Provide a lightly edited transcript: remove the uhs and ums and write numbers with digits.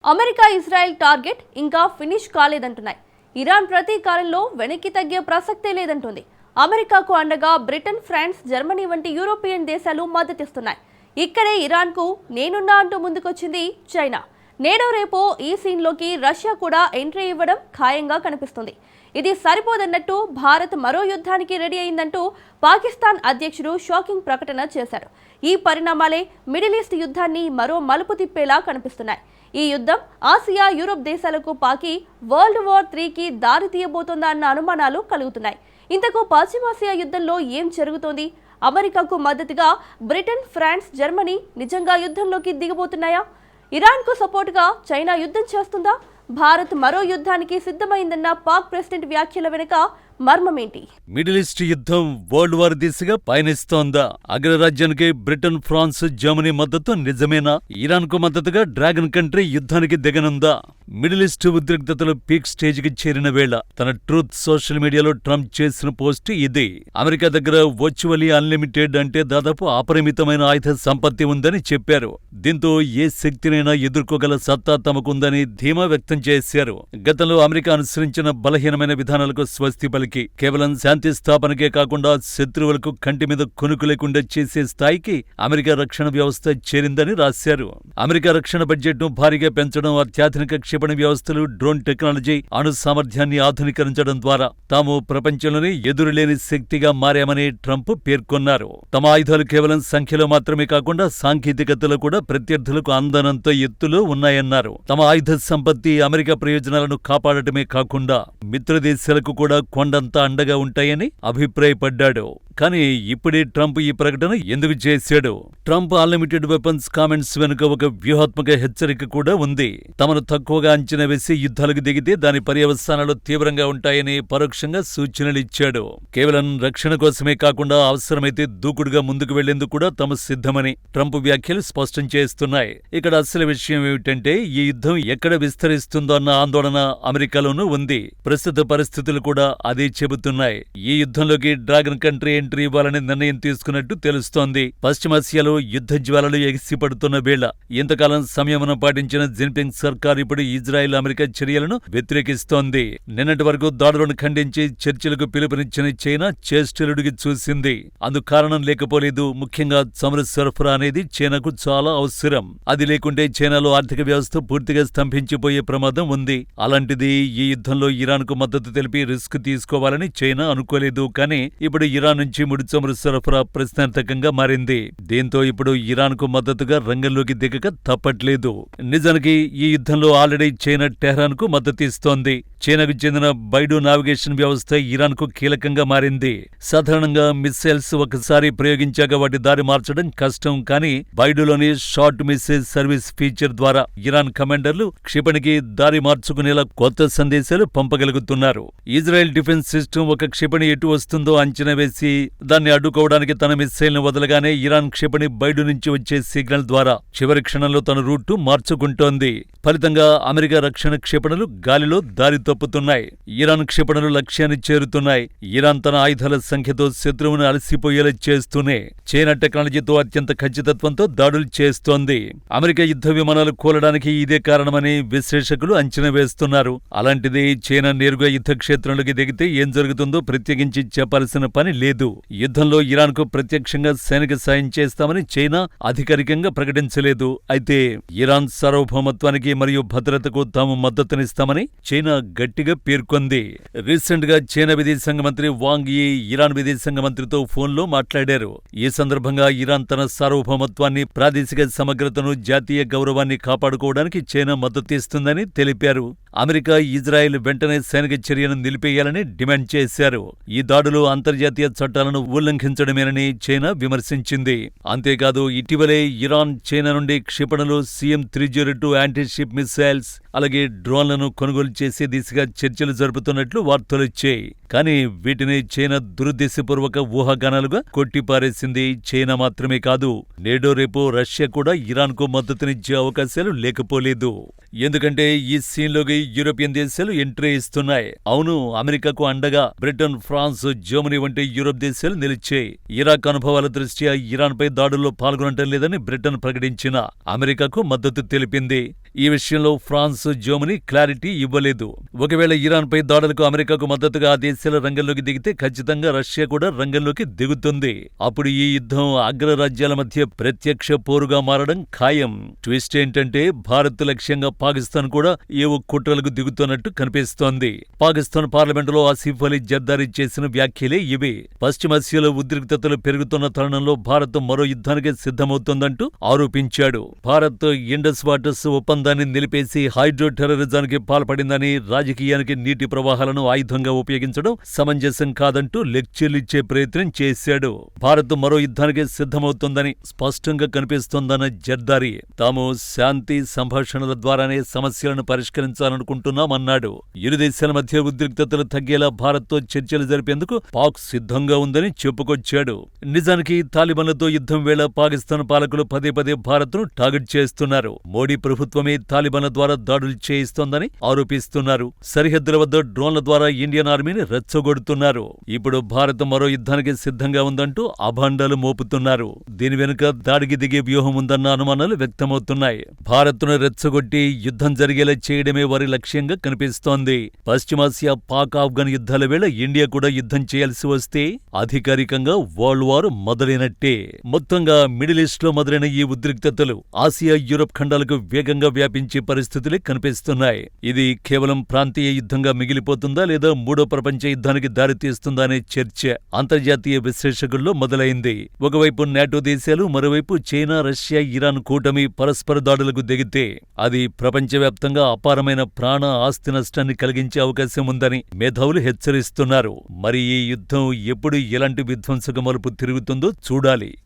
America Israel target ఇంకా finish కాలేదంటున్నాయి. Iran ప్రతీకారంలో వెనక్కి తగ్గే ప్రసక్తే లేదంటుంది. అమెరికాకు అండగా బ్రిటన్, ఫ్రాన్స్, జర్మనీ వంటి యూరోపియన్ దేశాలు మద్దతిస్తున్నాయి. ఇక్కడే ఇరాన్కు నేనున్నా అంటూ ముందుకొచ్చింది చైనా. నేడో రేపో ఈ సీన్లోకి రష్యా కూడా ఎంట్రీ ఇవ్వడం ఖాయంగా కనిపిస్తుంది. ఇది సరిపోదన్నట్టు భారత్ మరో యుద్ధానికి రెడీ అయిందంటూ పాకిస్తాన్ అధ్యక్షుడు షాకింగ్ ప్రకటన చేశారు. ఈ పరిణామాలే మిడిల్ ఈస్ట్ యుద్ధాన్ని మరో మలుపు తిప్పేలా కనిపిస్తున్నాయి. ఈ యుద్ధం ఆసియా, యూరోప్ దేశాలకు పాకి వరల్డ్ వార్ 3కి దారి తీయబోతోందా అన్న అనుమానాలు కలుగుతున్నాయి. ఇంతకు పశ్చిమాసియా యుద్ధంలో ఏం జరుగుతోంది? అమెరికాకు మద్దతుగా బ్రిటన్, ఫ్రాన్స్, జర్మనీ నిజంగా యుద్ధంలోకి దిగబోతున్నాయా? ఇరాన్కు సపోర్టుగా చైనా యుద్ధం చేస్తుందా? భారత్ మరో యుద్ధానికి సిద్ధమైందన్న పాక్ ప్రెసిడెంట్ వ్యాఖ్యల వెనుక మర్మమేంటి? మిడిల్ ఈస్ట్ యుద్ధం వరల్డ్ వార్ దిశగా పయనిస్తోందా? అగ్రరాజ్యానికి బ్రిటన్, ఫ్రాన్స్, జర్మనీ మద్దతు నిజమేనా? ఇరాన్ కు మద్దతుగా డ్రాగన్ కంట్రీ యుద్ధానికి దిగనుందా? మిడిల్ ఈస్ట్ ఉద్రిక్తతలు పీక్ స్టేజ్ కి చేరిన వేళ తన ట్రూత్ సోషల్ మీడియాలో ట్రంప్ చేసిన పోస్ట్ ఇది. అమెరికా దగ్గర వర్చువల్లీ అన్లిమిటెడ్ అంటే దాదాపు అపరిమితమైన ఆయుధ సంపత్తి ఉందని చెప్పారు. దీంతో ఏ శక్తినైనా ఎదుర్కోగల సత్తా తమకుందని ధీమా వ్యక్తం చేశారు. గతంలో అమెరికా అనుసరించిన బలహీనమైన విధానాలకు స్వస్తి పలికి కేవలం శాంతి స్థాపనకే కాకుండా శత్రువులకు కంటి మీద కొనుకు లేకుండా చేసే స్థాయికి అమెరికా రక్షణ వ్యవస్థ చేరిందని రాశారు. అమెరికా రక్షణ బడ్జెట్ ను భారీగా పెంచడం, అత్యాధునిక క్షిపణి వ్యవస్థలు, డ్రోన్ టెక్నాలజీ, అణు సామర్థ్యాన్ని ఆధునీకరించడం ద్వారా తాము ప్రపంచంలోనే ఎదురులేని శక్తిగా మారామని ట్రంప్ పేర్కొన్నారు. తమ ఆయుధాలు కేవలం సంఖ్యలో మాత్రమే కాకుండా సాంకేతికతలో కూడా ప్రత్యర్థులకు అందనంత ఎత్తులో ఉన్నాయన్నారు. తమ ఆయుధ సంపత్తి అమెరికా ప్రయోజనాలను కాపాడటమే కాకుండా మిత్రదేశాలకు కూడా కొండంతా అండగా ఉంటాయని అభిప్రాయపడ్డాడు. కానీ ఇప్పుడే ట్రంప్ ఈ ప్రకటన ఎందుకు చేశాడు? ట్రంప్ అన్లిమిటెడ్ వెపన్స్ కామెంట్స్ వెనుక ఒక వ్యూహాత్మక హెచ్చరిక కూడా ఉంది. తమను తక్కువగా అంచనా వేసి యుద్ధాలకు దిగితే దాని పర్యవసానాలు తీవ్రంగా ఉంటాయని పరోక్షంగా సూచనలిచ్చాడు. కేవలం రక్షణ కోసమే కాకుండా అవసరమైతే దూకుడుగా ముందుకు వెళ్లేందుకు కూడా తాము సిద్ధమని ట్రంప్ వ్యాఖ్యలు స్పష్టం చేస్తున్నాయి. ఇక్కడ అసలు విషయం ఏమిటంటే ఈ యుద్ధం ఎక్కడ విస్తరిస్తుందో అన్న ఆందోళన అమెరికాలోనూ ఉంది. ప్రస్తుత పరిస్థితులు కూడా అదే చెబుతున్నాయి. ఈ యుద్ధంలోకి డ్రాగన్ కంట్రీ ఎంట్రీ ఇవ్వాలని నిర్ణయం తీసుకున్నట్టు తెలుస్తోంది. పశ్చిమాసియాలో యుద్ధ జ్వాలలు ఎగిసిపడుతున్న వేళ ఇంతకాలం సంయమనం పాటించిన జిన్పింగ్ సర్కార్ ఇప్పుడు ఇజ్రాయెల్, అమెరికా చర్యలను వ్యతిరేకిస్తోంది. నిన్నటి వరకు దాడులను ఖండించి చర్చలకు పిలుపునిచ్చిన చైనా చేష్టలుడికి చూసింది. అందుకు కారణం లేకపోలేదు. ముఖ్యంగా చమురు సరఫరా అనేది చైనాకు చాలా అవసరం. అది లేకుంటే చైనాలో ఆర్థిక వ్యవస్థ పూర్తిగా స్తంభించిపోయే ప్రమాదం ఉంది. అలాంటిది ఈ యుద్ధంలో ఇరాన్ కు మద్దతు తెలిపి రిస్క్ తీసుకోవాలని చైనా అనుకోలేదు. కానీ ఇప్పుడు ఇరాన్ నుంచి ముడి చమురు సరఫరా ప్రశ్నార్థకంగా మారింది. దీంతో ఇప్పుడు ఇరాన్ కు మద్దతుగా రంగంలోకి దిగక తప్పట్లేదు. నిజానికి ఈ యుద్ధంలో ఆల్రెడీ చైనా టెహ్రాన్ కు మద్దతిస్తోంది. చైనాకు చెందిన బైడు నావిగేషన్ వ్యవస్థ ఇరాన్ కు కీలకంగా మారింది. సాధారణంగా మిస్సైల్స్ ఒకసారి ప్రయోగించాక వాటి దారి మార్చడం కష్టం. కానీ బైడులోని షార్ట్ మిస్సైల్ సర్వీస్ ఫీచర్ ద్వారా ఇరాన్ కమాండర్లు క్షిపణికి దారి మార్చుకునేలా కొత్త సందేశాలు పంపగలుగుతున్నారు. ఇజ్రాయెల్ డిఫెన్స్ సిస్టమ్ ఒక క్షిపణి ఎటు వస్తుందో అంచనా వేసి దాన్ని అడ్డుకోవడానికి తన మిస్సైల్ ను వదలగానే ఇరాన్ క్షిపణి బైడు నుంచి వచ్చే సిగ్నల్ ద్వారా చివరి క్షణంలో తన రూటు మార్చుకుంటోంది. ఫలితంగా అమెరికా రక్షణ క్షిపణులు గాలిలో దారి తప్పుతున్నాయి. ఇరాన్ క్షిపణులు లక్ష్యాన్ని చేరుతున్నాయి. ఇరాన్ తన ఆయుధాల సంఖ్యతో శత్రువును అలసిపోయేలా చేస్తూనే చైనా టెక్నాలజీతో అత్యంత ఖచ్చితత్వంతో దాడులు చేస్తోంది. అమెరికా యుద్ధ విమానాలు కూలడానికి ఇదే కారణమని విశ్లేషకులు అంచనా వేస్తున్నారు. అలాంటిది చైనా నేరుగా యుద్ధ క్షేత్రంలోకి దిగితే ఏం జరుగుతుందో ప్రత్యేకించి చెప్పాల్సిన పని లేదు. యుద్ధంలో ఇరాన్ కు ప్రత్యక్షంగా సైనిక సాయం చేస్తామని చైనా అధికారికంగా ప్రకటించలేదు. అయితే ఇరాన్ సార్వభౌమత్వానికి మరియు భద్రతకు తాము మద్దతునిస్తామని చైనా గట్టిగా పేర్కొంది. రీసెంట్ గా చైనా విదేశాంగ మంత్రి వాంగ్ యీ ఇరాన్ విదేశాంగ మంత్రితో ఫోన్లో మాట్లాడారు. ఈ సందర్భంగా ఇరాన్ తన సార్వభౌమత్వాన్ని, ప్రాదేశిక సమగ్రతను, జాతీయ గౌరవాన్ని కాపాడుకోవడానికి చైనా మద్దతిస్తుందని తెలిపారు. అమెరికా, ఇజ్రాయెల్ వెంటనే సైనిక చర్యను నిలిపేయాలని డిమాండ్ చేశారు. ఈ దాడులు అంతర్జాతీయ చట్టాలను ఉల్లంఘించడమేనని చైనా విమర్శించింది. అంతేకాదు ఇటీవలే ఇరాన్ చైనా నుండి క్షిపణులు, CM-302 యాంటీషిప్ మిసైల్స్, అలాగే డ్రోన్లను కొనుగోలు చేసే దిశగా చర్చలు జరుపుతున్నట్లు వార్తలొచ్చాయి. కానీ వీటిని చైనా దురుద్దేశపూర్వక ఊహాగానాలుగా కొట్టిపారేసింది. చైనా మాత్రమే కాదు, నేడో రేపో రష్యా కూడా ఇరాన్ కు మద్దతునిచ్చే అవకాశాలు లేకపోలేదు. ఎందుకంటే ఈ సీన్లోకి యూరోపియన్ దేశాలు ఎంట్రీ ఇస్తున్నాయి. అవును, అమెరికాకు అండగా బ్రిటన్, ఫ్రాన్స్, జర్మనీ వంటి యూరోప్ దేశాలు నిలిచాయి. ఇరాక్ అనుభవాల దృష్ట్యా ఇరాన్పై దాడుల్లో పాల్గొనటం లేదని బ్రిటన్ ప్రకటించిన అమెరికాకు మద్దతు తెలిపింది. ఈ విషయంలో ఫ్రాన్స్, జర్మనీ క్లారిటీ ఇవ్వలేదు. ఒకవేళ ఇరాన్పై దాడులకు అమెరికాకు మద్దతుగా ఆ దేశాల రంగంలోకి దిగితే ఖచ్చితంగా రష్యా కూడా రంగంలోకి దిగుతుంది. అప్పుడు ఈ యుద్ధం అగ్రరాజ్యాల మధ్య ప్రత్యక్ష పోరుగా మారడం ఖాయం. ట్విస్ట్ ఏంటంటే భారత్ లక్ష్యంగా పాకిస్తాన్ కూడా ఏవో కుట్రలకు దిగుతున్నట్టు కనిపిస్తోంది. పాకిస్తాన్ పార్లమెంటులో ఆసిఫ్ అలీ జర్దారీ చేసిన వ్యాఖ్యలే ఇవి. పశ్చిమాసియాలో ఉద్రిక్తతలు పెరుగుతున్న తరుణంలో భారత్ మరో యుద్ధానికి సిద్ధమవుతోందంటూ ఆరోపించాడు. భారత్ ఇండస్ వాటర్స్ ఒప్పందాన్ని నిలిపేసి హైడ్రో టెర్రరిజానికి పాల్పడిందని, రాజకీయానికి నీటి ప్రవాహాలను ఆయుధంగా ఉపయోగించడం సమంజసం కాదంటూ లెక్చర్లిచ్చే ప్రయత్నం చేశాడు. భారత్ మరో యుద్ధానికి సిద్ధమవుతోందని స్పష్టంగా కనిపిస్తోందన్న జర్దారీ తాము శాంతి సంభాషణల ద్వారానే సమస్యలను పరిష్కరించాలనుకుంటున్నామన్నాడు. ఇరు దేశాల మధ్య ఉద్రిక్తతలు తగ్గేలా భారత్తో చర్చలు జరిపేందుకు పాక్ సిద్ధంగా ఉందని చెప్పుకొచ్చాడు. నిజానికి తాలిబాన్లతో యుద్ధం వేళ పాకిస్తాన్ పాలకులు పదే పదే భారత్ను టార్గెట్ చేస్తున్నారు. మోడీ ప్రభుత్వమే తాలిబాన్ల ద్వారా దాడులు చేయిస్తోందని ఆరోపిస్తున్నారు. సరిహద్దుల వద్ద డ్రోన్ల ద్వారా ఇండియన్ ఆర్మీని రెచ్చగొడుతున్నారు. ఇప్పుడు భారత్ మరో యుద్ధానికి సిద్ధంగా ఉందంటూ అభాండాలు మోపుతున్నారు. దీని వెనుక దాడికి దిగే వ్యూహం ఉందన్న అనుమానాలు వ్యక్తమవుతున్నాయి. భారత్ను రెచ్చగొట్టి యుద్ధం జరిగేలా చేయడమే వారి లక్ష్యంగా కనిపిస్తోంది. పశ్చిమాసియా పాక్ ఆఫ్ఘన్ యుద్ధాల వేళ ఇండియా కూడా యుద్ధం చేయాల్సి వస్తే అధికారికంగా వరల్డ్ వార్ మొదలైనట్టే. మొత్తంగా మిడిల్ ఈస్ట్ లో మొదలైన ఈ ఉద్రిక్తతలు ఆసియా, యూరప్ ఖండాలకు వేగంగా వ్యాపించే పరిస్థితులే కనిపిస్తున్నాయి. ఇది కేవలం ప్రాంతీయ యుద్ధంగా మిగిలిపోతుందా లేదా మూడో ప్రపంచ యుద్ధానికి దారితీస్తుందా అనే చర్చ అంతర్జాతీయ విశ్లేషకుల్లో మొదలైంది. ఒకవైపు నాటో దేశాలు, మరోవైపు చైనా, రష్యా, ఇరాన్ కూటమి పరస్పర దాడులకు దిగితే అది ప్రపంచవ్యాప్తంగా అపారమైన ప్రాణ ఆస్తి నష్టాన్ని కలిగించే అవకాశం ఉందని మేధావులు హెచ్చరిస్తున్నారు. మరి ఈ యుద్ధం ఎప్పుడు ఎలాంటి విధ్వంసక మలుపు తిరుగుతుందో చూడాలి.